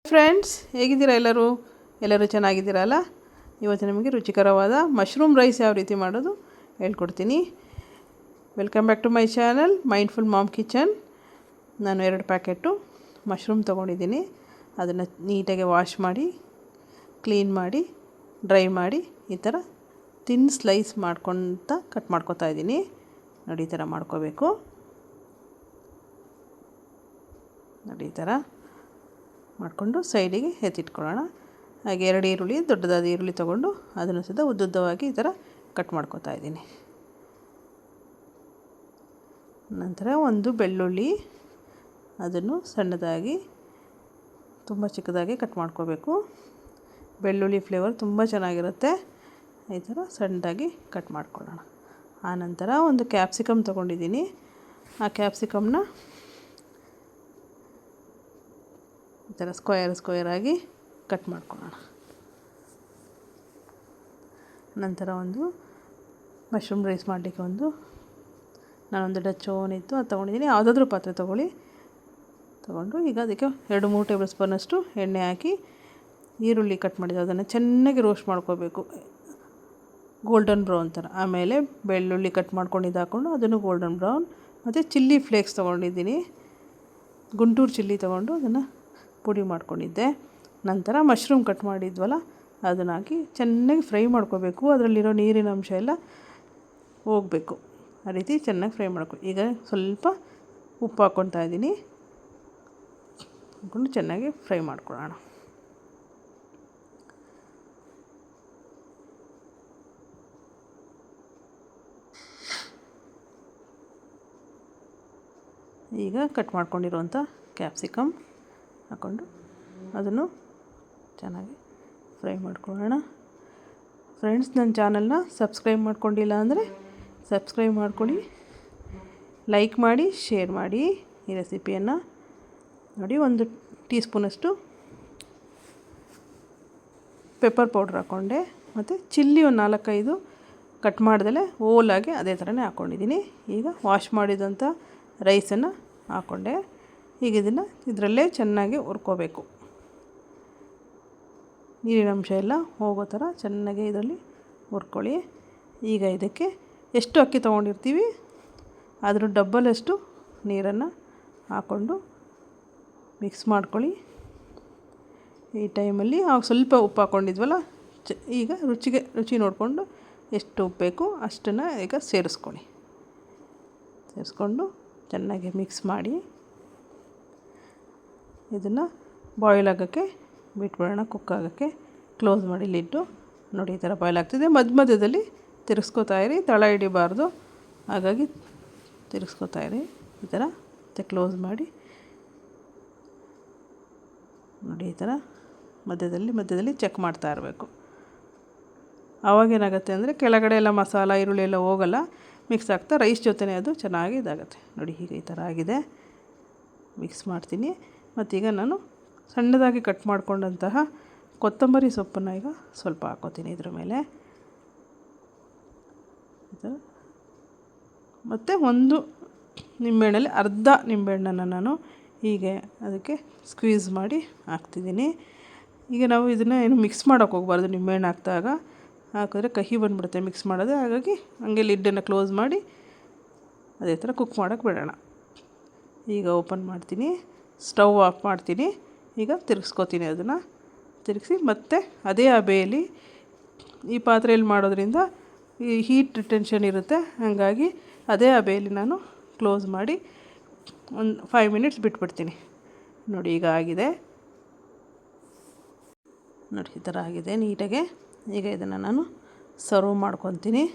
Friends, ಹೇಗಿದ್ದೀರಾ ಎಲ್ಲರೂ ಚೆನ್ನಾಗಿದ್ದೀರಲ್ಲ. ಇವತ್ತು ನಿಮಗೆ ರುಚಿಕರವಾದ ಮಶ್ರೂಮ್ ರೈಸ್ ಯಾವ ರೀತಿ ಮಾಡೋದು ಹೇಳ್ಕೊಡ್ತೀನಿ. Welcome back to my channel mindful mom kitchen. ನಾನು 2 ಪ್ಯಾಕೆಟು ಮಶ್ರೂಮ್ ತೊಗೊಂಡಿದ್ದೀನಿ. ಅದನ್ನು ನೀಟಾಗಿ ವಾಶ್ ಮಾಡಿ, ಕ್ಲೀನ್ ಮಾಡಿ, ಡ್ರೈ ಮಾಡಿ, ಈ ಥರ ತಿನ್ ಸ್ಲೈಸ್ ಮಾಡ್ಕೊತ ಕಟ್ ಮಾಡ್ಕೊತಾ ಇದ್ದೀನಿ. ನೋಡಿ, ಈ ಥರ ಮಾಡ್ಕೋಬೇಕು. ನೋಡಿ, ಈ ಥರ ಮಾಡಿಕೊಂಡು ಸೈಡಿಗೆ ಎತ್ತಿಟ್ಕೊಳ್ಳೋಣ. ಹಾಗೆ 2 ಈರುಳ್ಳಿ, ದೊಡ್ಡದಾದ ಈರುಳ್ಳಿ ತೊಗೊಂಡು ಅದನ್ನು ಸಹ ಉದ್ದುದ್ದವಾಗಿ ಈ ಥರ ಕಟ್ ಮಾಡ್ಕೊತಾ ಇದ್ದೀನಿ. ನಂತರ ಒಂದು ಬೆಳ್ಳುಳ್ಳಿ, ಅದನ್ನು ಸಣ್ಣದಾಗಿ, ತುಂಬ ಚಿಕ್ಕದಾಗಿ ಕಟ್ ಮಾಡ್ಕೋಬೇಕು. ಬೆಳ್ಳುಳ್ಳಿ ಫ್ಲೇವರ್ ತುಂಬ ಚೆನ್ನಾಗಿರುತ್ತೆ. ಈ ಥರ ಸಣ್ಣದಾಗಿ ಕಟ್ ಮಾಡ್ಕೊಳ್ಳೋಣ. ಆನಂತರ ಒಂದು ಕ್ಯಾಪ್ಸಿಕಮ್ ತೊಗೊಂಡಿದ್ದೀನಿ. ಆ ಕ್ಯಾಪ್ಸಿಕಮ್ನ ಈ ಥರ ಸ್ಕ್ವೇರ್ ಆಗಿ ಕಟ್ ಮಾಡ್ಕೊಳ್ಳೋಣ. ನಂತರ ಒಂದು ಮಶ್ರೂಮ್ ರೈಸ್ ಮಾಡಲಿಕ್ಕೆ ನಾನೊಂದು ಡಚ್ ಓವನ್ ಇತ್ತು, ಅದು ತೊಗೊಂಡಿದ್ದೀನಿ. ಯಾವುದಾದ್ರೂ ಪಾತ್ರೆ ತೊಗೊಂಡು ಈಗ ಅದಕ್ಕೆ 2-3 ಟೇಬಲ್ ಸ್ಪೂನಷ್ಟು ಎಣ್ಣೆ ಹಾಕಿ ಈರುಳ್ಳಿ ಕಟ್ ಮಾಡಿದ್ದು ಅದನ್ನು ಚೆನ್ನಾಗಿ ರೋಸ್ಟ್ ಮಾಡ್ಕೋಬೇಕು, ಗೋಲ್ಡನ್ ಬ್ರೌನ್ ಥರ. ಆಮೇಲೆ ಬೆಳ್ಳುಳ್ಳಿ ಕಟ್ ಮಾಡ್ಕೊಂಡಿದ್ದು ಹಾಕ್ಕೊಂಡು ಅದನ್ನು ಗೋಲ್ಡನ್ ಬ್ರೌನ್. ಮತ್ತು ಚಿಲ್ಲಿ ಫ್ಲೇಕ್ಸ್ ತೊಗೊಂಡಿದ್ದೀನಿ, ಗುಂಟೂರು ಚಿಲ್ಲಿ ತೊಗೊಂಡು ಅದನ್ನು ಪುಡಿ ಮಾಡ್ಕೊಂಡಿದ್ದೆ. ನಂತರ ಮಶ್ರೂಮ್ ಕಟ್ ಮಾಡಿದ್ವಲ್ಲ ಅದನ್ನು ಹಾಕಿ ಚೆನ್ನಾಗಿ ಫ್ರೈ ಮಾಡ್ಕೋಬೇಕು. ಅದರಲ್ಲಿರೋ ನೀರಿನ ಅಂಶ ಎಲ್ಲ ಹೋಗಬೇಕು. ಆ ರೀತಿ ಚೆನ್ನಾಗಿ ಫ್ರೈ ಮಾಡ್ಕೊ. ಈಗ ಸ್ವಲ್ಪ ಉಪ್ಪು ಹಾಕ್ಕೊತಾ ಇದ್ದೀನಿ. ಹಾಕ್ಕೊಂಡು ಚೆನ್ನಾಗಿ ಫ್ರೈ ಮಾಡ್ಕೊಳ್ಳೋಣ. ಈಗ ಕಟ್ ಮಾಡ್ಕೊಂಡಿರುವಂಥ ಕ್ಯಾಪ್ಸಿಕಮ್ ಹಾಕ್ಕೊಂಡು ಅದನ್ನು ಚೆನ್ನಾಗಿ ಫ್ರೈ ಮಾಡ್ಕೊಳ್ಳೋಣ. ಫ್ರೆಂಡ್ಸ್, ನನ್ನ ಚಾನಲ್ನ ಸಬ್ಸ್ಕ್ರೈಬ್ ಮಾಡ್ಕೊಂಡಿಲ್ಲ ಅಂದರೆ ಸಬ್ಸ್ಕ್ರೈಬ್ ಮಾಡ್ಕೊಳ್ಳಿ, ಲೈಕ್ ಮಾಡಿ, ಶೇರ್ ಮಾಡಿ ಈ ರೆಸಿಪಿಯನ್ನು. ನೋಡಿ, 1 ಟೀ ಸ್ಪೂನಷ್ಟು ಪೆಪ್ಪರ್ ಪೌಡ್ರ್ ಹಾಕ್ಕೊಂಡೆ. ಮತ್ತು ಚಿಲ್ಲಿ ಒಂದು 4-5 ಕಟ್ ಮಾಡ್ದಲೇ ಓಲಾಗಿ ಅದೇ ಥರನೇ ಹಾಕ್ಕೊಂಡಿದ್ದೀನಿ. ಈಗ ವಾಶ್ ಮಾಡಿದಂಥ ರೈಸನ್ನು ಹಾಕ್ಕೊಂಡೆ. ಈಗ ಇದರಲ್ಲೇ ಚೆನ್ನಾಗಿ ಹುರ್ಕೋಬೇಕು. ನೀರಿನ ಅಂಶ ಎಲ್ಲ ಹೋಗೋ ಥರ ಚೆನ್ನಾಗಿ ಇದರಲ್ಲಿ ಹುರ್ಕೊಳ್ಳಿ. ಈಗ ಇದಕ್ಕೆ ಎಷ್ಟು ಅಕ್ಕಿ ತೊಗೊಂಡಿರ್ತೀವಿ ಅದ್ರ ಡಬ್ಬಲಷ್ಟು ನೀರನ್ನು ಹಾಕ್ಕೊಂಡು ಮಿಕ್ಸ್ ಮಾಡ್ಕೊಳ್ಳಿ. ಈ ಟೈಮಲ್ಲಿ ಸ್ವಲ್ಪ ಉಪ್ಪು ಹಾಕ್ಕೊಂಡಿದ್ವಲ್ಲ, ಈಗ ರುಚಿ ನೋಡಿಕೊಂಡು ಎಷ್ಟು ಉಪ್ಪು ಬೇಕು ಅಷ್ಟನ್ನು ಈಗ ಸೇರಿಸ್ಕೊಂಡು ಚೆನ್ನಾಗಿ ಮಿಕ್ಸ್ ಮಾಡಿ ಇದನ್ನು ಬಾಯ್ಲ್ ಆಗೋಕ್ಕೆ ಬಿಟ್ಬಿಡೋಣ. ಕುಕ್ ಆಗೋಕ್ಕೆ ಕ್ಲೋಸ್ ಮಾಡಿ ಲಿಡ್ಡು. ನೋಡಿ, ಈ ಥರ ಬಾಯ್ಲ್ ಆಗ್ತಿದೆ. ಮಧ್ಯದಲ್ಲಿ ತಿರುಗಿಸ್ಕೋತಾ ಇರಿ, ತಳ ಹಿಡಿಬಾರ್ದು. ಹಾಗಾಗಿ ತಿರುಗಿಸ್ಕೋತಾ ಇರಿ ಈ ಥರ. ಮತ್ತು ಕ್ಲೋಸ್ ಮಾಡಿ ನೋಡಿ, ಈ ಥರ ಮಧ್ಯದಲ್ಲಿ ಚೆಕ್ ಮಾಡ್ತಾ ಇರಬೇಕು. ಆವಾಗೇನಾಗುತ್ತೆ ಅಂದರೆ ಕೆಳಗಡೆ ಎಲ್ಲ ಮಸಾಲ ಈರುಳ್ಳಿ ಎಲ್ಲ ಹೋಗಲ್ಲ, ಮಿಕ್ಸ್ ಆಗ್ತಾ ರೈಸ್ ಜೊತೆನೇ ಅದು ಚೆನ್ನಾಗಿ ಇದಾಗುತ್ತೆ. ನೋಡಿ, ಹೀಗೆ ಈ ಥರ ಆಗಿದೆ. ಮಿಕ್ಸ್ ಮಾಡ್ತೀನಿ. ಮತ್ತೀಗ ನಾನು ಸಣ್ಣದಾಗಿ ಕಟ್ ಮಾಡ್ಕೊಂಡಂತಹ ಕೊತ್ತಂಬರಿ ಸೊಪ್ಪನ್ನು ಈಗ ಸ್ವಲ್ಪ ಹಾಕ್ಕೋತೀನಿ ಇದ್ರ ಮೇಲೆ. ಮತ್ತು ಒಂದು ನಿಂಬೆಹಣ್ಣಲ್ಲಿ ಅರ್ಧ ನಿಂಬೆಹಣ್ಣನ್ನು ನಾನು ಹೀಗೆ ಅದಕ್ಕೆ ಸ್ಕ್ವೀಸ್ ಮಾಡಿ ಹಾಕ್ತಿದ್ದೀನಿ. ಈಗ ನಾವು ಇದನ್ನು ಏನು ಮಿಕ್ಸ್ ಮಾಡೋಕ್ಕೆ ಹೋಗಬಾರ್ದು. ನಿಂಬೆಹಣ್ಣು ಹಾಕಿದ್ರೆ ಕಹಿ ಬಂದುಬಿಡುತ್ತೆ ಮಿಕ್ಸ್ ಮಾಡೋದು. ಹಾಗಾಗಿ ಹಂಗೆ ಲಿಡ್ಡನ್ನು ಕ್ಲೋಸ್ ಮಾಡಿ ಅದೇ ಥರ ಕುಕ್ ಮಾಡೋಕ್ಕೆ ಬಿಡೋಣ. ಈಗ ಓಪನ್ ಮಾಡ್ತೀನಿ, ಸ್ಟವ್ ಆಫ್ ಮಾಡ್ತೀನಿ. ಈಗ ತಿರುಗಿಸ್ಕೋತೀನಿ. ಅದನ್ನು ತಿರುಗಿಸಿ ಮತ್ತೆ ಅದೇ ಹಬೆಯಲ್ಲಿ, ಈ ಪಾತ್ರೆಯಲ್ಲಿ ಮಾಡೋದ್ರಿಂದ ಈ ಹೀಟ್ ರಿಟೆನ್ಷನ್ ಇರುತ್ತೆ, ಹಾಗಾಗಿ ಅದೇ ಹಬೆಯಲ್ಲಿ ನಾನು ಕ್ಲೋಸ್ ಮಾಡಿ ಒಂದು 5 ಮಿನಿಟ್ಸ್ ಬಿಟ್ಬಿಡ್ತೀನಿ. ನೋಡಿ, ಈಗ ಆಗಿದೆ. ನೋಡಿ, ಈ ಥರ ಆಗಿದೆ ನೀಟಾಗೆ. ಈಗ ಇದನ್ನು ನಾನು ಸರ್ವ್ ಮಾಡ್ಕೊತೀನಿ.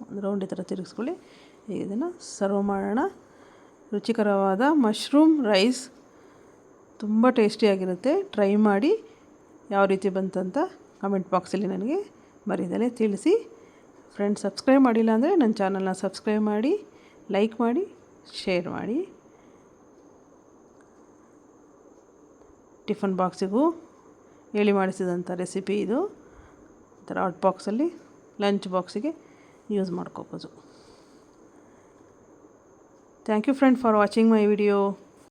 ಒಂದು ರೌಂಡ್ ಈ ಥರ ತಿರುಗಿಸ್ಕೊಳ್ಳಿ. ಈಗ ಇದನ್ನು ಸರ್ವ್ ಮಾಡೋಣ. ರುಚಿಕರವಾದ ಮಶ್ರೂಮ್ ರೈಸ್ ತುಂಬ ಟೇಸ್ಟಿಯಾಗಿರುತ್ತೆ. ಟ್ರೈ ಮಾಡಿ. ಯಾವ ರೀತಿ ಬಂತಂತ ಕಮೆಂಟ್ ಬಾಕ್ಸಲ್ಲಿ ನನಗೆ ಮರೀದಲೇ ತಿಳಿಸಿ. ಫ್ರೆಂಡ್ಸ್, ಸಬ್ಸ್ಕ್ರೈಬ್ ಮಾಡಿಲ್ಲ ಅಂದರೆ ನನ್ನ ಚಾನಲ್ನ ಸಬ್ಸ್ಕ್ರೈಬ್ ಮಾಡಿ, ಲೈಕ್ ಮಾಡಿ, ಶೇರ್ ಮಾಡಿ. ಟಿಫನ್ ಬಾಕ್ಸಿಗೂ ಹೇಳಿ ಮಾಡಿಸಿದಂಥ ರೆಸಿಪಿ ಇದು. ಈ ಥರ ಹಾಟ್ ಬಾಕ್ಸಲ್ಲಿ ಲಂಚ್ ಬಾಕ್ಸಿಗೆ ಯೂಸ್ ಮಾಡ್ಕೋಬೋದು. Thank you friend for watching my video.